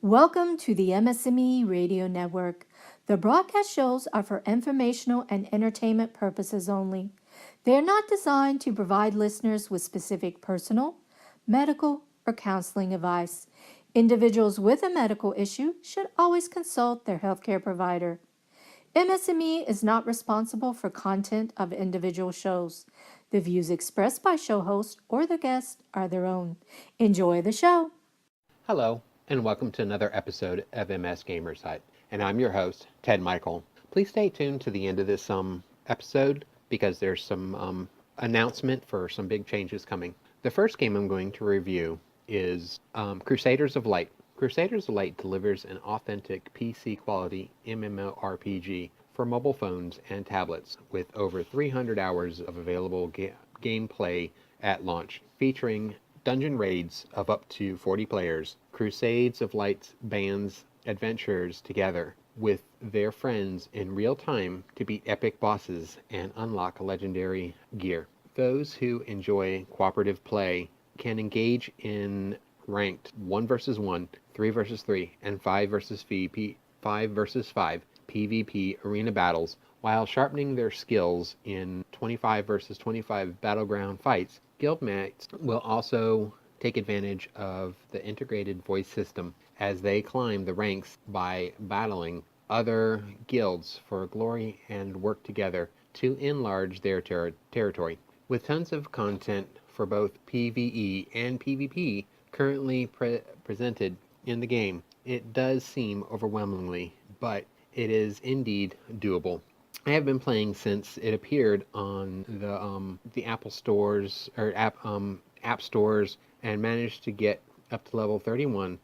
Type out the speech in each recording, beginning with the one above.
Welcome to the MS&Me Radio Network. The broadcast shows are for informational and entertainment purposes only. They are not designed to provide listeners with specific personal, medical, or counseling advice. Individuals with a medical issue should always consult their healthcare provider. MS&Me is not responsible for content of individual shows. The views expressed by show hosts or their guests are their own. Enjoy the show. Hello, and welcome to another episode of MS Gamerside. And I'm your host, Ted Michael. Please stay tuned to the end of this episode because there's some announcement for some big changes coming. The first game I'm going to review is Crusaders of Light. Crusaders of Light delivers an authentic PC quality MMORPG for mobile phones and tablets with over 300 hours of available gameplay at launch, featuring dungeon raids of up to 40 players. Crusades of Light bands adventurers together with their friends in real time to beat epic bosses and unlock legendary gear. Those who enjoy cooperative play can engage in ranked 1 versus 1, 3 versus 3, and 5 versus 5 versus 5 PvP arena battles while sharpening their skills in 25 versus 25 battleground fights. Guildmates will also take advantage of the integrated voice system as they climb the ranks by battling other guilds for glory and work together to enlarge their territory. With tons of content for both PvE and PvP currently presented in the game, it does seem overwhelmingly, but it is indeed doable. I have been playing since it appeared on the Apple stores or app stores and managed to get up to level 31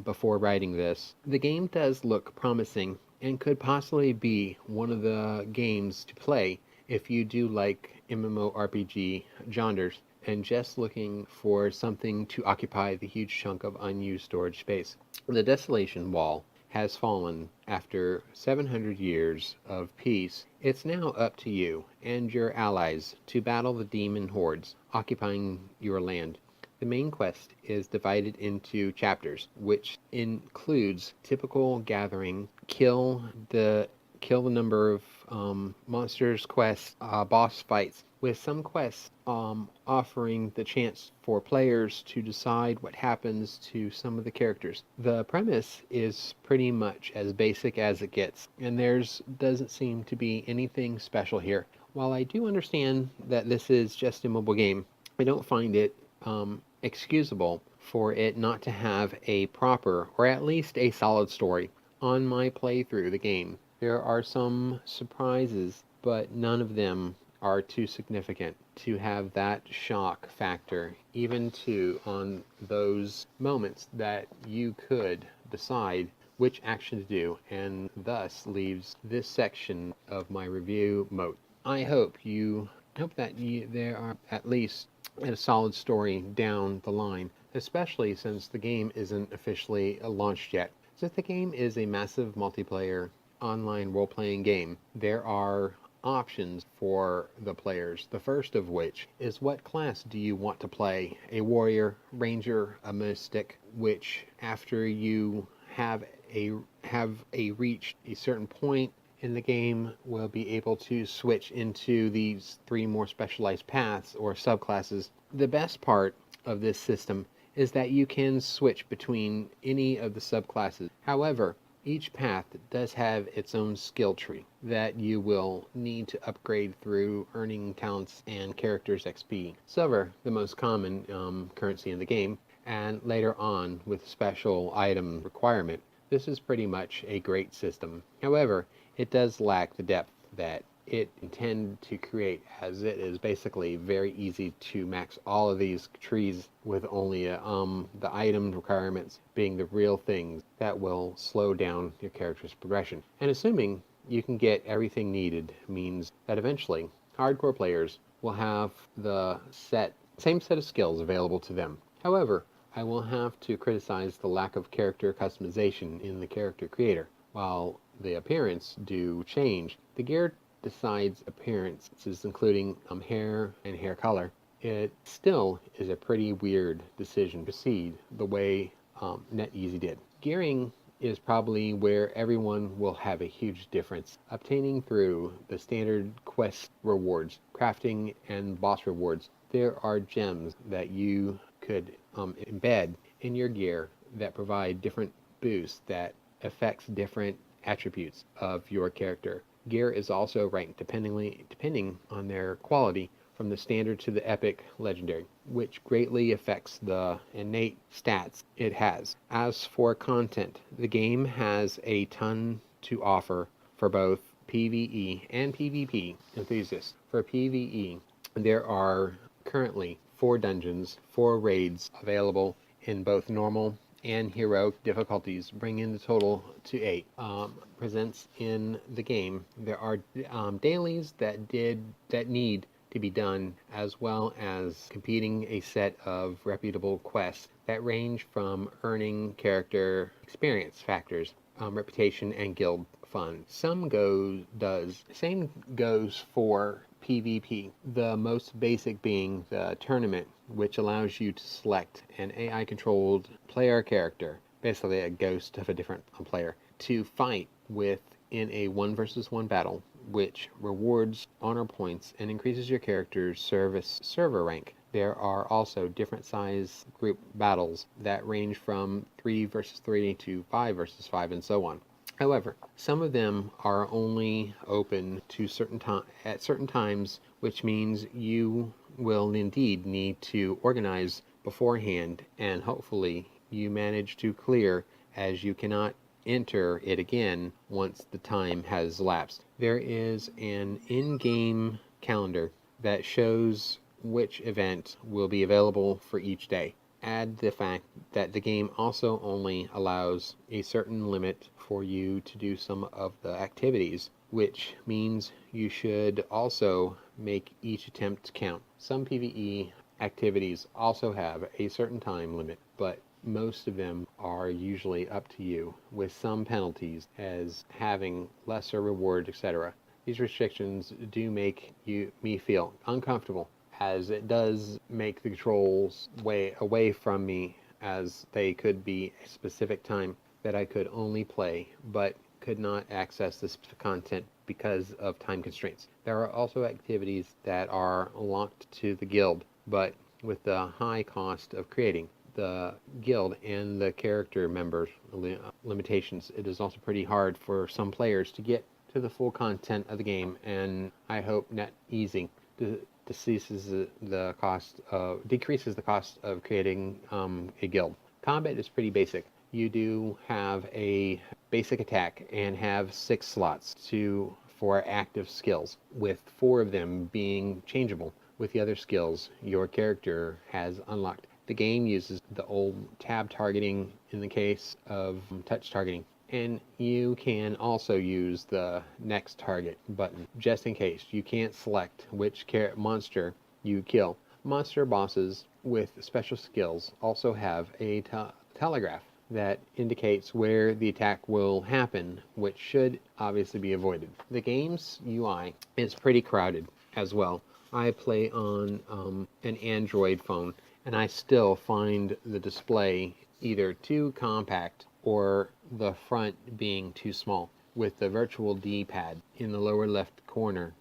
before writing this. The game does look promising and could possibly be one of the games to play if you do like MMORPG genres and just looking for something to occupy the huge chunk of unused storage space. The Desolation Wall has fallen after 700 years of peace. It's now up to you and your allies to battle the demon hordes occupying your land. The main quest is divided into chapters, which includes typical gathering, kill the number of monsters quests, boss fights, with some quests offering the chance for players to decide what happens to some of the characters. The premise is pretty much as basic as it gets, and doesn't seem to be anything special here. While I do understand that this is just a mobile game, I don't find it excusable for it not to have a proper, or at least a solid story. On my playthrough the game, there are some surprises, but none of them are too significant to have that shock factor, even on those moments that you could decide which action to do, and thus leaves this section of my review moot. I hope that there are at least a solid story down the line, especially since the game isn't officially launched yet. Since the game is a massive multiplayer online role-playing game, there are options for the players. The first of which is, what class do you want to play? A warrior, ranger, a mystic, which after you have reached a certain point in the game will be able to switch into these 3 more specialized paths or subclasses. The best part of this system is that you can switch between any of the subclasses. However, each path does have its own skill tree that you will need to upgrade through earning talents and characters XP. Silver, the most common currency in the game, and later on with special item requirement. This is pretty much a great system. However, it does lack the depth that it intended to create, as it is basically very easy to max all of these trees with only the item requirements being the real things that will slow down your character's progression. And assuming you can get everything needed means that eventually hardcore players will have the same set of skills available to them. However, I will have to criticize the lack of character customization in the character creator. While the appearance do change, the gear decides appearances, including hair and hair color. It still is a pretty weird decision to proceed the way NetEasy did. Gearing is probably where everyone will have a huge difference. Obtaining through the standard quest rewards, crafting, and boss rewards, there are gems that you could embed in your gear that provide different boosts that affects different attributes of your character. Gear is also ranked depending on their quality from the standard to the epic legendary, which greatly affects the innate stats it has. As for content, the game has a ton to offer for both PvE and PvP enthusiasts. For PvE, there are currently 4 dungeons, 4 raids available in both normal and heroic difficulties, bringing the total to 8. Presents in the game, there are dailies that need to be done, as well as completing a set of reputable quests that range from earning character experience factors, reputation, and guild fun. Same goes for PvP, the most basic being the tournament, which allows you to select an AI controlled player character, basically a ghost of a different player, to fight with in a 1 versus 1 battle, which rewards honor points and increases your character's server rank. There are also different size group battles that range from 3 versus 3 to 5 versus 5 and so on. However, some of them are only open to at certain times, which means you will indeed need to organize beforehand, and hopefully you manage to clear, as you cannot enter it again once the time has lapsed. There is an in-game calendar that shows which event will be available for each day. Add the fact that the game also only allows a certain limit for you to do some of the activities, which means you should also make each attempt count. Some PvE activities also have a certain time limit, but most of them are usually up to you, with some penalties as having lesser reward, etc. These restrictions do make me feel uncomfortable, as it does make the controls way away from me, as they could be a specific time that I could only play, but could not access the specific content because of time constraints. There are also activities that are locked to the guild, but with the high cost of creating the guild and the character members limitations, it is also pretty hard for some players to get to the full content of the game, and I hope not easy decreases the cost of creating a guild. Combat is pretty basic. You do have a basic attack and have 6 slots for active skills, with 4 of them being changeable with the other skills your character has unlocked. The game uses the old tab targeting in the case of touch targeting, and you can also use the next target button just in case you can't select which monster you kill. Monster bosses with special skills also have a telegraph that indicates where the attack will happen, which should obviously be avoided. The game's UI is pretty crowded as well. I play on an Android phone, and I still find the display either too compact or the front being too small, with the virtual D-pad in the lower left corner,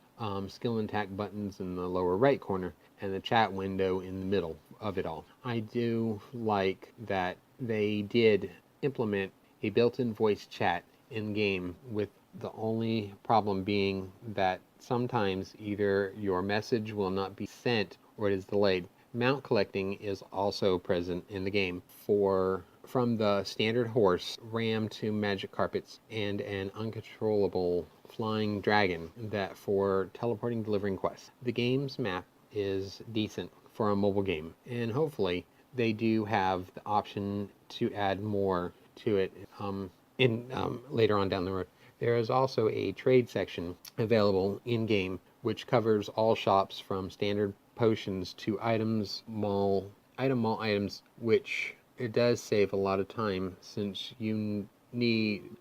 skill and attack buttons in the lower right corner, and the chat window in the middle of it all. I do like that they did implement a built-in voice chat in-game, with the only problem being that sometimes either your message will not be sent or it is delayed. Mount collecting is also present in the game, from the standard horse, ram to magic carpets, and an uncontrollable flying dragon that for teleporting delivering quests. The game's map is decent for a mobile game, and hopefully they do have the option to add more to it later on down the road. There is also a trade section available in-game, which covers all shops from standard potions to item mall items, which it does save a lot of time, since you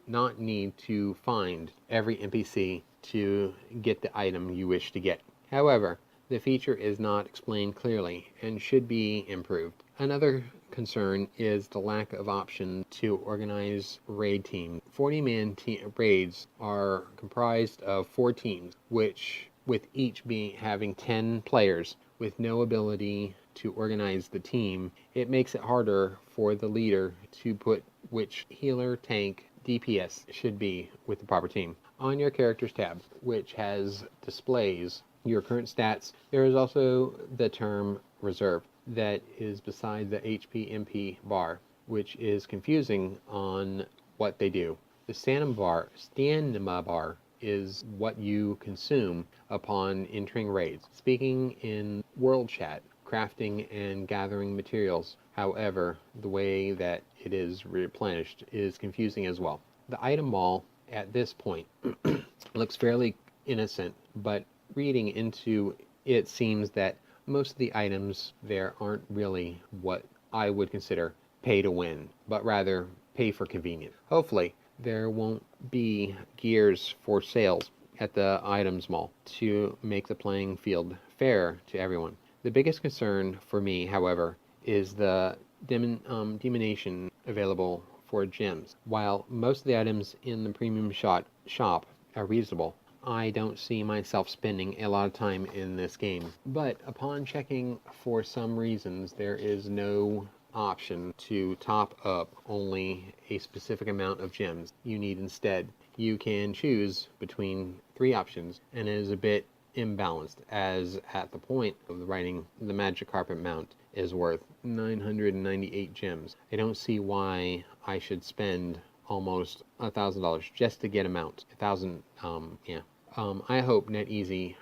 not need to find every NPC to get the item you wish to get. However, the feature is not explained clearly and should be improved. Another concern is the lack of option to organize raid teams. 40-man raids are comprised of 4 teams, which with each being having 10 players with no ability to organize the team, it makes it harder for the leader to put which healer, tank, DPS should be with the proper team. On your characters tab, which has displays your current stats, there is also the term reserve that is beside the HP MP bar, which is confusing on what they do. The stamina bar is what you consume upon entering raids. Speaking in world chat, crafting and gathering materials, however, the way that it is replenished is confusing as well. The item mall at this point looks fairly innocent, but reading into it seems that most of the items there aren't really what I would consider pay to win, but rather pay for convenience. Hopefully, there won't be gears for sales at the items mall to make the playing field fair to everyone. The biggest concern for me, however, is the diminution available for gems. While most of the items in the premium shop are reasonable, I don't see myself spending a lot of time in this game. But upon checking, for some reasons, there is no option to top up only a specific amount of gems you need instead. You can choose between 3 options, and it is a bit imbalanced, as at the point of the writing, the magic carpet mount is worth 998 gems. I don't see why I should spend almost $1,000 just to get a mount. I hope NetEasy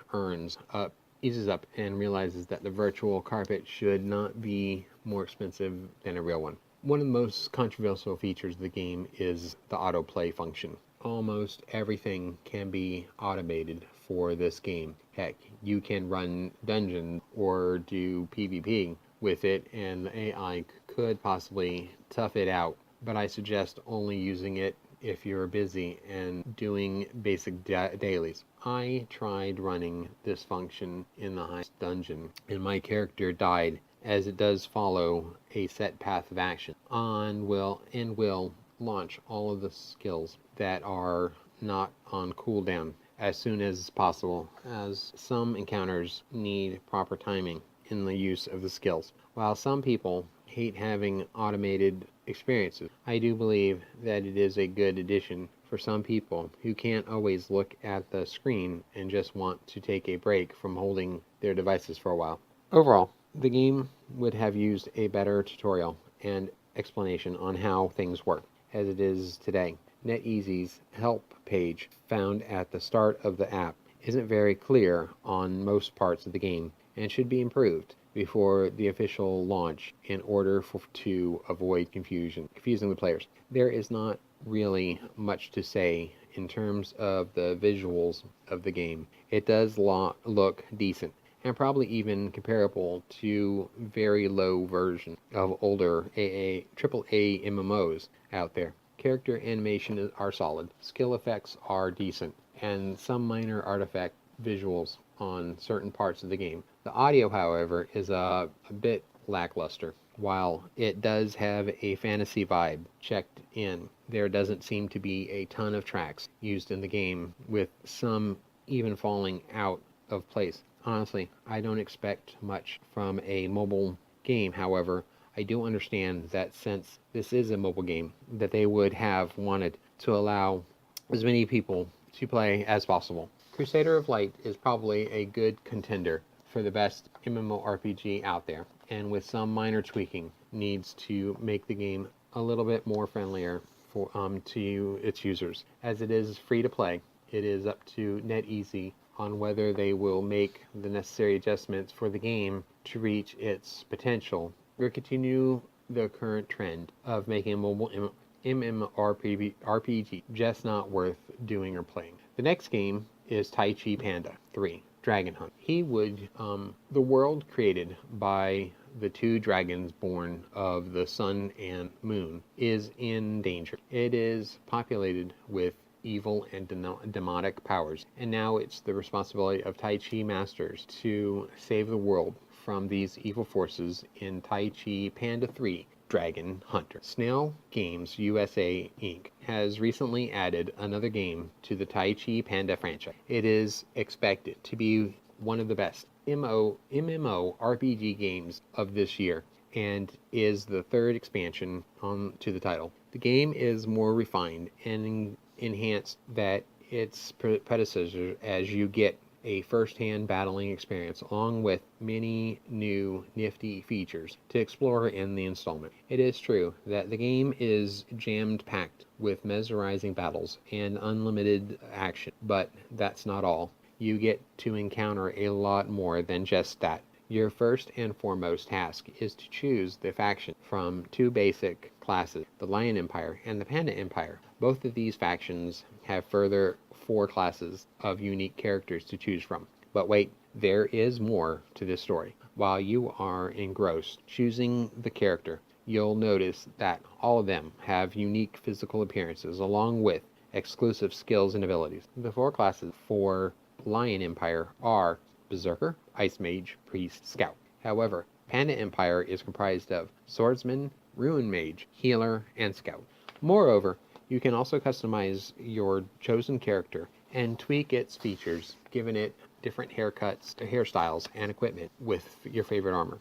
eases up and realizes that the virtual carpet should not be more expensive than a real one. One of the most controversial features of the game is the autoplay function. Almost everything can be automated for this game. Heck, you can run dungeons or do PvP with it, and the AI could possibly tough it out, but I suggest only using it if you're busy and doing basic dailies. I tried running this function in the highest dungeon, and my character died, as it does follow a set path of action will launch all of the skills that are not on cooldown as soon as possible, as some encounters need proper timing in the use of the skills. While some people hate having automated experiences, I do believe that it is a good addition for some people who can't always look at the screen and just want to take a break from holding their devices for a while. Overall, the game would have used a better tutorial and explanation on how things work, as it is today. NetEasy's help page found at the start of the app isn't very clear on most parts of the game and should be improved before the official launch in order to avoid confusing the players. There is not really much to say in terms of the visuals of the game. It does look decent, and probably even comparable to very low version of older AAA MMOs out there. Character animation are solid, skill effects are decent, and some minor artifact visuals on certain parts of the game. The audio, however, is a bit lackluster. While it does have a fantasy vibe checked in, there doesn't seem to be a ton of tracks used in the game, with some even falling out of place. Honestly, I don't expect much from a mobile game. However, I do understand that since this is a mobile game, that they would have wanted to allow as many people to play as possible. Crusader of Light is probably a good contender for the best MMORPG out there, and with some minor tweaking, needs to make the game a little bit more friendlier for to its users. As it is free to play, it is up to NetEasy on whether they will make the necessary adjustments for the game to reach its potential, or continue the current trend of making a mobile MMORPG just not worth doing or playing. The next game is Tai Chi Panda 3, Dragon Hunt. The world created by the 2 dragons born of the sun and moon is in danger. It is populated with evil and demonic powers, and now it's the responsibility of Tai Chi masters to save the world from these evil forces in Tai Chi Panda 3 Dragon Hunter. Snail Games USA Inc. has recently added another game to the Tai Chi Panda franchise. It is expected to be one of the best MMORPG games of this year and is the third expansion to the title. The game is more refined and enhanced than its predecessor as you get a first-hand battling experience along with many new nifty features to explore in the installment. It is true that the game is jammed-packed with mesmerizing battles and unlimited action, but that's not all. You get to encounter a lot more than just that. Your first and foremost task is to choose the faction from two basic classes, the Lion Empire and the Panda Empire. Both of these factions have further 4 classes of unique characters to choose from. But wait, there is more to this story. While you are engrossed choosing the character, you'll notice that all of them have unique physical appearances along with exclusive skills and abilities. The 4 classes for Lion Empire are Berserker, Ice Mage, Priest, Scout. However, Panda Empire is comprised of Swordsman, Ruin Mage, Healer, and Scout. Moreover, you can also customize your chosen character and tweak its features, giving it different haircuts, hairstyles, and equipment with your favorite armor.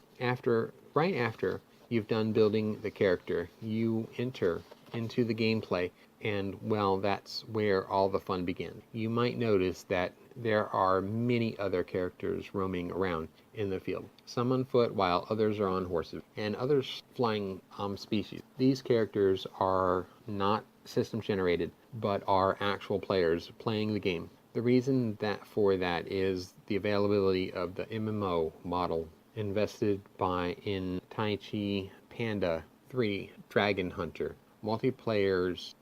Right after you've done building the character, you enter into the gameplay, and well, that's where all the fun begins. You might notice that there are many other characters roaming around in the field, some on foot while others are on horses, and others flying species. These characters are not system generated, but are actual players playing the game. The reason for that is the availability of the MMO model invested in Tai Chi Panda 3 Dragon Hunter. Multiple players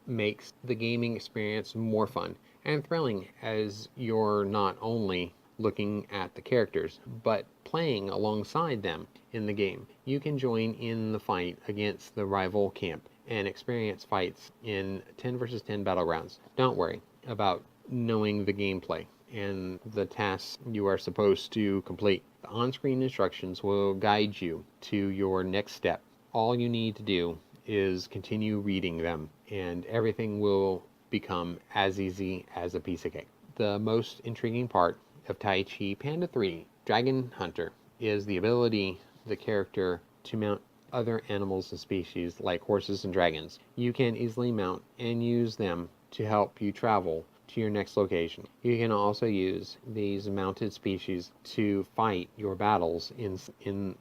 makes the gaming experience more fun and thrilling as you're not only looking at the characters, but playing alongside them in the game. You can join in the fight against the rival camp and experience fights in 10 versus 10 battle rounds. Don't worry about knowing the gameplay and the tasks you are supposed to complete. The on-screen instructions will guide you to your next step. All you need to do is continue reading them, and everything will become as easy as a piece of cake. The most intriguing part of Tai Chi Panda 3 Dragon Hunter is the ability the character to mount other animals and species like horses and dragons. You can easily mount and use them to help you travel to your next location. You can also use these mounted species to fight your battles in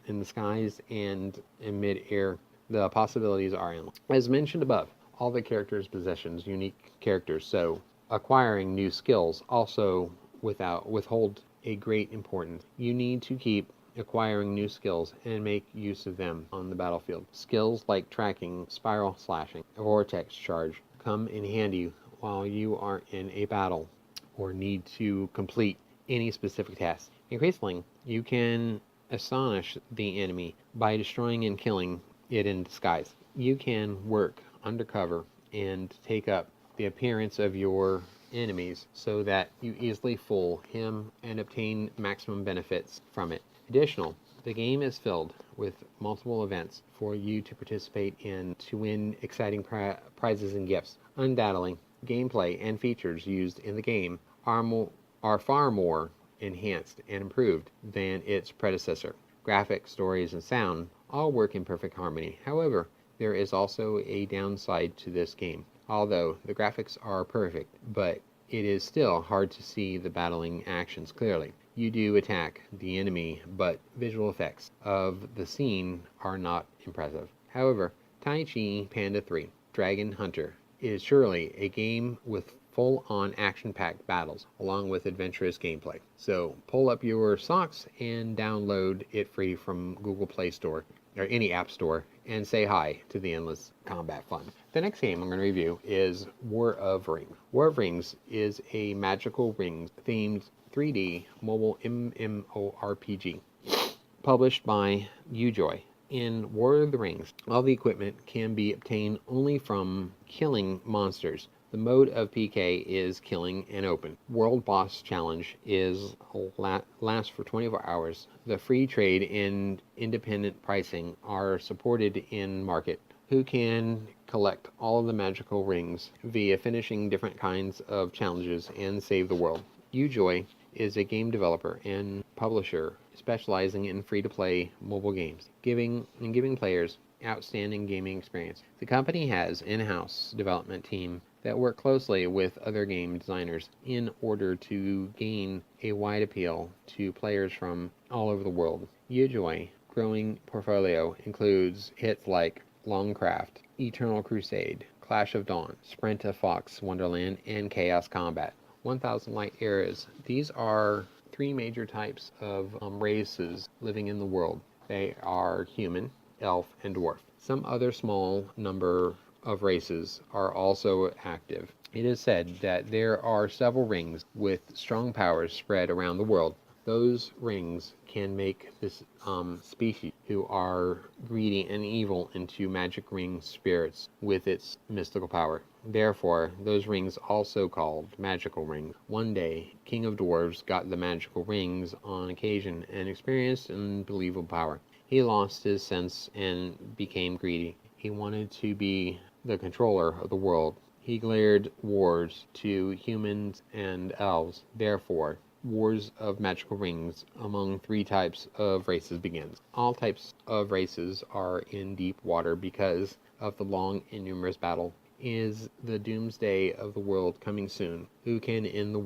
the skies and in mid-air. The possibilities are endless. As mentioned above, all the characters possessions unique characters, so acquiring new skills also withhold a great importance. You need to keep acquiring new skills and make use of them on the battlefield. Skills like tracking, spiral slashing, vortex charge come in handy while you are in a battle or need to complete any specific task. Increasingly, you can astonish the enemy by destroying and killing it in disguise. You can work undercover and take up the appearance of your enemies so that you easily fool him and obtain maximum benefits from it. Additional, the game is filled with multiple events for you to participate in to win exciting prizes and gifts. Undoubtedly, gameplay and features used in the game are far more enhanced and improved than its predecessor. Graphics, stories, and sound all work in perfect harmony. However, there is also a downside to this game. Although the graphics are perfect, but it is still hard to see the battling actions clearly. You do attack the enemy, but visual effects of the scene are not impressive. However, Tai Chi Panda 3 Dragon Hunter is surely a game with full-on action-packed battles, along with adventurous gameplay. So pull up your socks and download it free from Google Play Store or any app store and say hi to the endless combat fun. The next game I'm going to review is War of Rings. War of Rings is a magical rings themed 3D mobile MMORPG published by Ujoy. In War of the Rings, all the equipment can be obtained only from killing monsters, The mode of PK is killing and open. World Boss Challenge is lasts for 24 hours. The free trade and independent pricing are supported in market. Who can collect all of the magical rings via finishing different kinds of challenges and save the world. Ujoy is a game developer and publisher specializing in free-to-play mobile games, giving players outstanding gaming experience. The company has in-house development team that work closely with other game designers in order to gain a wide appeal to players from all over the world. Ujoy growing portfolio includes hits like Longcraft, Eternal Crusade, Clash of Dawn, Sprint of Fox Wonderland, and Chaos Combat. 1000 Light Eras. These are three major types of races living in the world. They are human, elf, and dwarf. Some other small number of races are also active. It is said that there are several rings with strong powers spread around the world. Those rings can make this species who are greedy and evil into magic ring spirits with its mystical power. Therefore, those rings also called magical rings. One day, King of Dwarves got the magical rings on occasion and experienced unbelievable power. He lost his sense and became greedy. He wanted to be the controller of the world. He declared wars to humans and elves. Therefore, wars of magical rings among three types of races begins. All types of races are in deep water because of the long and numerous battle. Is the doomsday of the world coming soon? Who can end the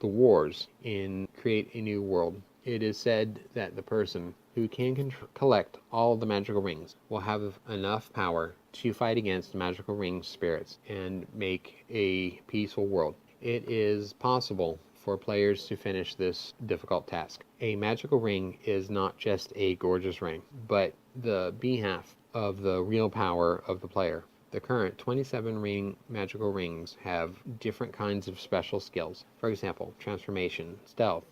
wars, and create a new world? It is said that the person who can collect all the magical rings will have enough power to fight against magical ring spirits and make a peaceful world. It is possible for players to finish this difficult task. A magical ring is not just a gorgeous ring, but the behalf of the real power of the player. The current 27 magical rings have different kinds of special skills. For example, transformation, stealth.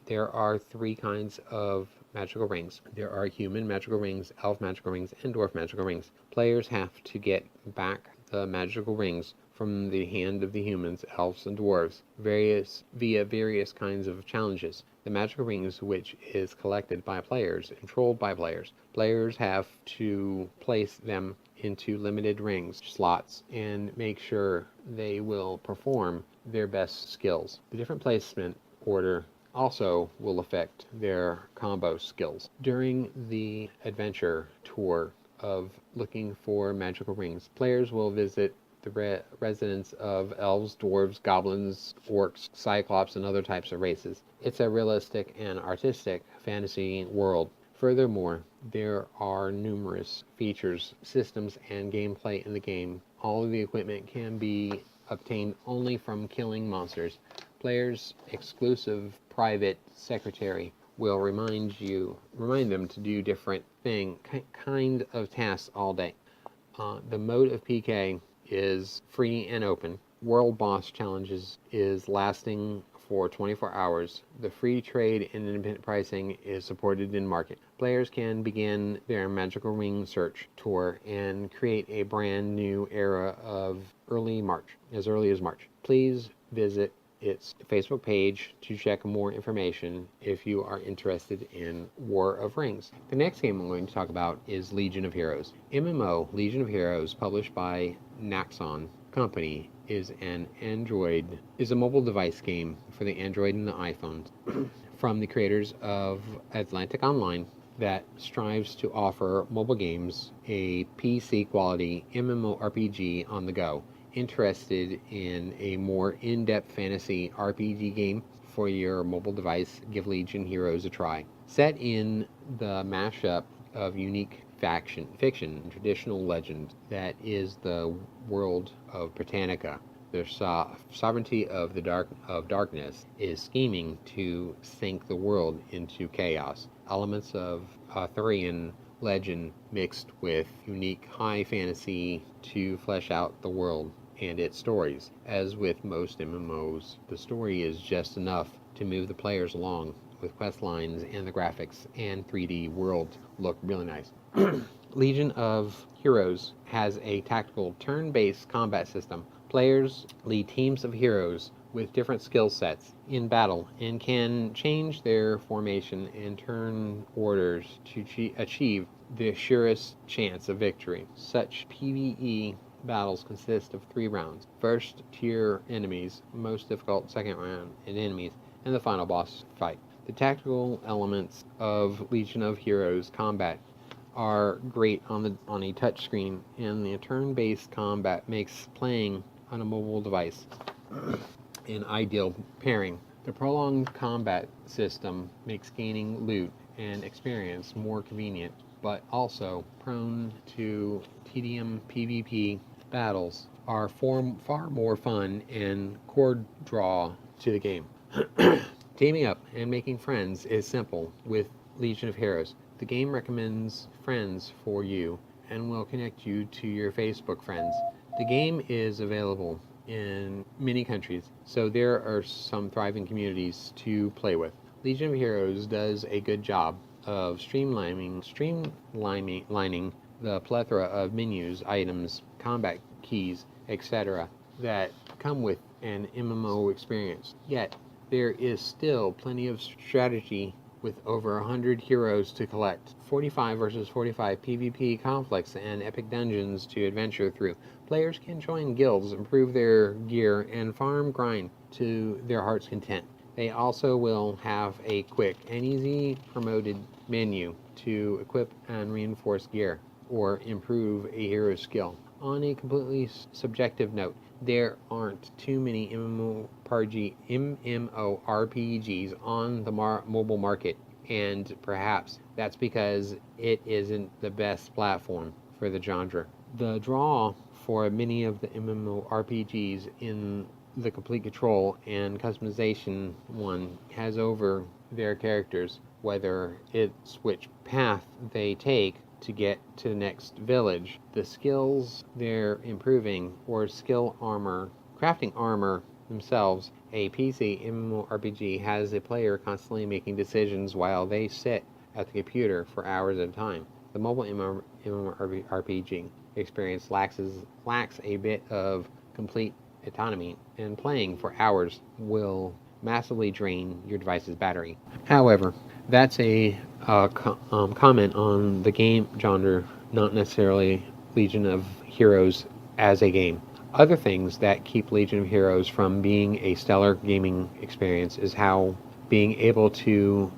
There are three kinds of magical rings. There are human magical rings, elf magical rings, and dwarf magical rings. Players have to get back the magical rings from the hand of the humans, elves, and dwarves, via various kinds of challenges. The magical rings, which is collected by players, controlled by players. Players have to place them into limited rings, slots, and make sure they will perform their best skills. The different placement order also will affect their combo skills. During the adventure tour of looking for magical rings, players will visit the residence of elves, dwarves, goblins, orcs, cyclops, and other types of races. It's a realistic and artistic fantasy world. Furthermore, there are numerous features, systems, and gameplay in the game. All of the equipment can be obtained only from killing monsters. Players' exclusive private secretary will remind them to do different kind of tasks all day. The mode of PK is free and open. World Boss Challenges is lasting for 24 hours. The free trade and independent pricing is supported in market. Players can begin their magical ring search tour and create a brand new era of as early as March. Please visit its Facebook page to check more information if you are interested in War of Rings. The next game I'm going to talk about is Legion of Heroes. MMO Legion of Heroes, published by Naxon Company, is a mobile device game for the Android and the iPhone from the creators of Atlantic Online that strives to offer mobile games a PC quality MMORPG on the go. Interested in a more in-depth fantasy RPG game for your mobile device? Give Legion Heroes a try. Set in the mashup of unique fiction and traditional legend that is the world of Britannica, the sovereignty of darkness is scheming to sink the world into chaos. Elements of Arthurian legend mixed with unique high fantasy to flesh out the world and its stories. As with most MMOs, the story is just enough to move the players along, with quest lines and the graphics and 3D world look really nice. Legion of Heroes has a tactical turn-based combat system Players lead teams of heroes with different skill sets in battle and can change their formation and turn orders to achieve the surest chance of victory. Such PvE battles consist of 3 rounds: first tier enemies, most difficult second round and enemies, and the final boss fight. The tactical elements of Legion of Heroes combat are great on a touchscreen, and the turn-based combat makes playing on a mobile device an ideal pairing. The prolonged combat system makes gaining loot and experience more convenient, but also prone to tedium. PvP battles are far more fun and core draw to the game. Teaming up and making friends is simple with Legion of Heroes. The game recommends friends for you and will connect you to your Facebook friends. The game is available in many countries, so there are some thriving communities to play with. Legion of Heroes does a good job of streamlining the plethora of menus, items, combat keys, etc. that come with an MMO experience. Yet, there is still plenty of strategy with over 100 heroes to collect, 45 versus 45 PvP conflicts, and epic dungeons to adventure through. Players can join guilds, improve their gear, and farm grind to their heart's content. They also will have a quick and easy promoted menu to equip and reinforce gear or improve a hero's skill. On a completely subjective note, there aren't too many MMORPGs on the mobile market, and perhaps that's because it isn't the best platform for the genre. The draw for many of the MMORPGs in the complete control and customization one has over their characters, whether it's which path they take to get to the next village, the skills they're improving, or crafting armor themselves. A PC MMORPG has a player constantly making decisions while they sit at the computer for hours at a time. The mobile MMORPG experience lacks a bit of complete autonomy, and playing for hours will massively drain your device's battery. However, that's a comment on the game genre, not necessarily Legion of Heroes as a game. Other things that keep Legion of Heroes from being a stellar gaming experience is how being able to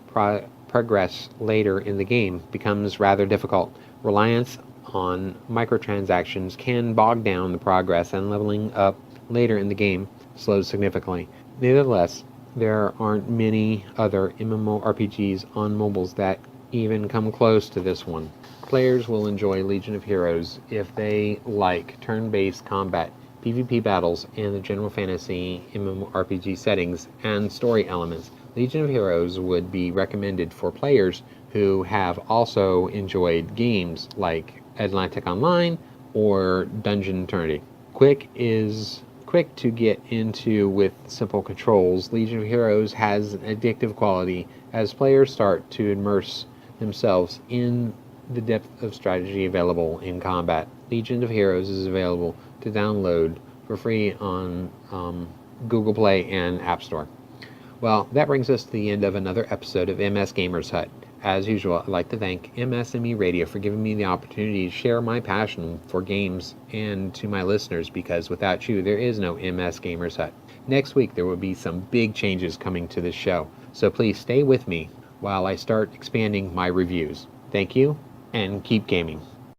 progress later in the game becomes rather difficult. Reliance on microtransactions can bog down the progress, and leveling up later in the game slows significantly. Nevertheless, there aren't many other MMORPGs on mobiles that even come close to this one. Players will enjoy Legion of Heroes if they like turn-based combat, PvP battles, and the general fantasy MMORPG settings and story elements. Legion of Heroes would be recommended for players who have also enjoyed games like Atlantic Online or Dungeon Eternity. Quick to get into with simple controls, Legion of Heroes has an addictive quality as players start to immerse themselves in the depth of strategy available in combat. Legion of Heroes is available to download for free on Google Play and App Store. Well, that brings us to the end of another episode of MS Gamers Hut. As usual, I'd like to thank MS&Me Radio for giving me the opportunity to share my passion for games, and to my listeners, because without you, there is no MS Gamers Hut. Next week, there will be some big changes coming to this show, so please stay with me while I start expanding my reviews. Thank you, and keep gaming.